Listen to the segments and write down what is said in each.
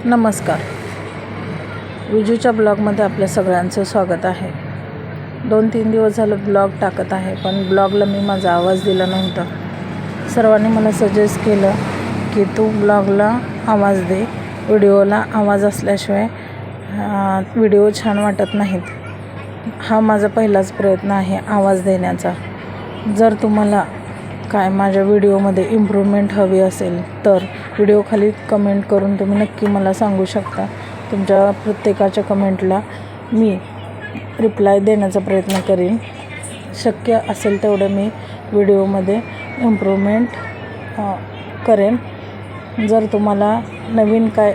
नमस्कार. विजूच्या ब्लॉगमध्ये आपल्या सगळ्यांचं स्वागत आहे. 2-3 दिवस झालं ब्लॉग टाकत आहे, पण ब्लॉगला मी माझा आवाज दिला नव्हता. सर्वांनी मला सजेस्ट केलं की तू ब्लॉगला आवाज दे, व्हिडिओला आवाज असल्याशिवाय व्हिडिओ छान वाटत नाहीत. हा माझा पहिलाच प्रयत्न आहे आवाज देण्याचा. जर तुम्हाला काय माझ्या व्हिडिओमध्ये इम्प्रूव्हमेंट हवी असेल तर व्हिडिओखाली कमेंट करून तुम्ही नक्की मला सांगू शकता. तुमच्या प्रत्येकाच्या कमेंटला मी रिप्लाय देण्याचा प्रयत्न करीन. शक्य असेल तेवढं मी व्हिडिओमध्ये इम्प्रूव्हमेंट करेन. जर तुम्हाला नवीन काय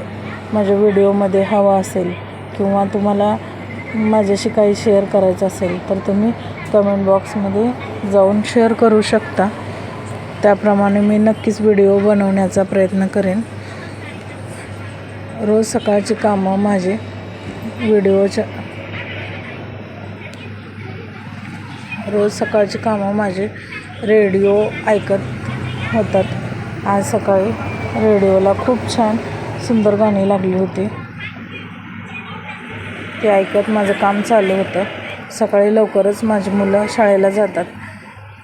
माझ्या व्हिडिओमध्ये हवं असेल किंवा तुम्हाला माझ्याशी काही शेअर करायचं असेल तर तुम्ही कमेंट बॉक्समध्ये जाऊन शेअर करू शकता. त्याप्रमाणे मी नक्कीच व्हिडिओ बनवण्याचा प्रयत्न करेन. रोज सकाळची कामं माझे रेडिओ ऐकत होतात. आज सकाळी रेडिओला खूप छान सुंदर गाणी लागली होती. ते ऐकत माझं काम चालू होतं. सकाळी लवकरच माझी मुलं शाळेला जातात,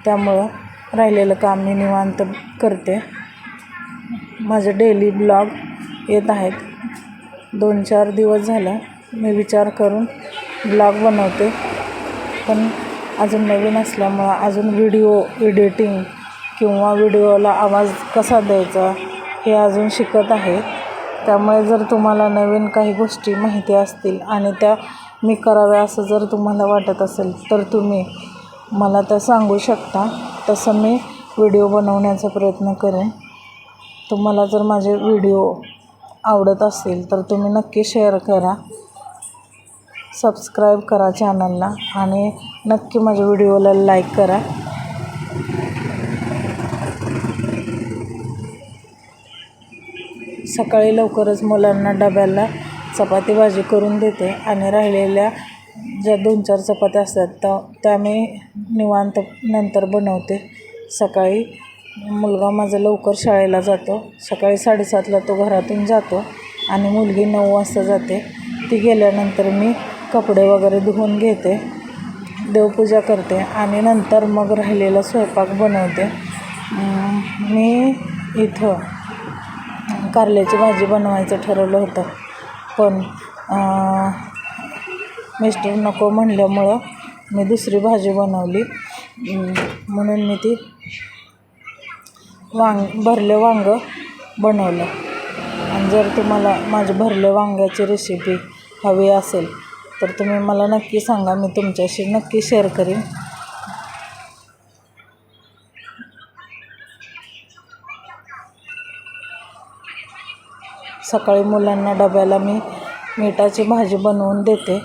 त्यामुळं राहिलेलं काम मी निवांत करते. माझे डेली ब्लॉग येत आहेत. 2-4 दिवस झालं मी विचार करून ब्लॉग बनवते, पण अजून नवीन असल्यामुळं अजून व्हिडिओ एडिटिंग किंवा व्हिडिओला आवाज कसा द्यायचा हे अजून शिकत आहे. त्यामुळे जर तुम्हाला नवीन काही गोष्टी माहिती असतील आणि त्या मी कराव्या असं जर तुम्हाला वाटत असेल तर तुम्ही मला त्या सांगू शकता. तसं मी व्हिडिओ बनवण्याचा प्रयत्न करेन. तुम्हाला जर माझे व्हिडिओ आवडत असतील तर तुम्ही नक्की शेअर करा, सबस्क्राईब करा चॅनलला आणि नक्की माझ्या व्हिडिओला लाईक करा. सकाळी लवकरच मुलांना डब्याला चपाती भाजी करून देते आणि राहिलेल्या ज्या 2-4 चपात्या असतात त्या मी निवांत नंतर बनवते. सकाळी मुलगा माझा लवकर शाळेला जातो. सकाळी 7:30ला तो घरातून जातो आणि मुलगी 9 वाजता जाते. ती गेल्यानंतर मी कपडे वगैरे धुवून घेते, देवपूजा करते आणि नंतर मग राहिलेला स्वयंपाक बनवते. मी इथं कारल्याची भाजी बनवायचं ठरवलं होतं, पण मिस्टर नको म्हणल्यामुळं मी दुसरी भाजी बनवली. म्हणून मी ती भरले वांगं बनवलं. आणि जर तुम्हाला माझ्या भरले वांग्याची रेसिपी हवी असेल तर तुम्ही मला नक्की सांगा, मी तुमच्याशी नक्की शेअर करीन. सकाळी मुलांना डब्याला मी मिठाची भाजी बनवून देते.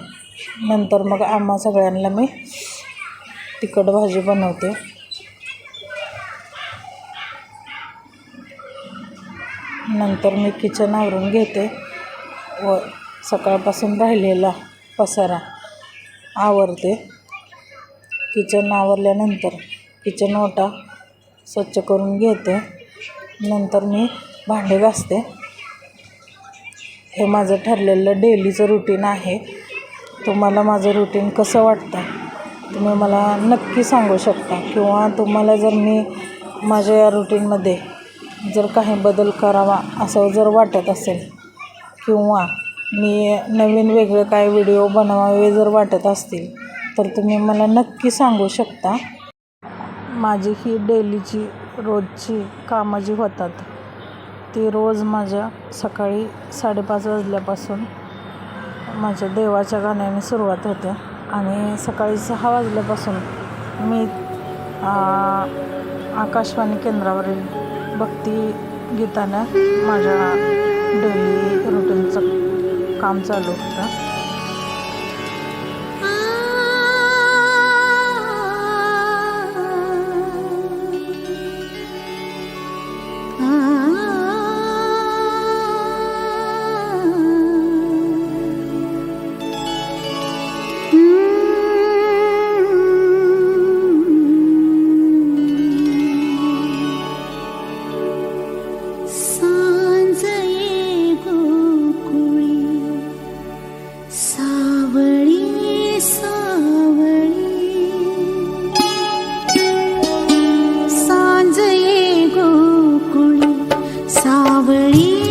नंतर मग आम्हा सगळ्यांना मी तिखट भाजी बनवते. नंतर मी किचन आवरून घेते व सकाळपासून राहिलेला पसारा आवरते. किचन आवरल्यानंतर किचन ओटा स्वच्छ करून घेते. नंतर मी भांडे घासते. हे माझं ठरलेलं डेलीचं रुटीन आहे. तुम्हाला माझं रुटीन कसं वाटतं तुम्ही मला नक्की सांगू शकता, किंवा तुम्हाला जर मी माझ्या या रुटीनमध्ये जर काही बदल करावा असं जर वाटत असेल किंवा मी नवीन वेगळे काय व्हिडिओ बनवावे जर वाटत असतील तर तुम्ही मला नक्की सांगू शकता. माझी ही डेलीची रोजची कामं जी होतात ती रोज माझ्या सकाळी 5:30 वाजल्यापासून माझ्या देवाच्या गाण्याने सुरुवात होते आणि सकाळी 6 वाजल्यापासून मी आकाशवाणी केंद्रावरील भक्ती गीतानं माझ्या डेली रुटीनचं काम चालू होतं. सांज ये गोकुळ वादळी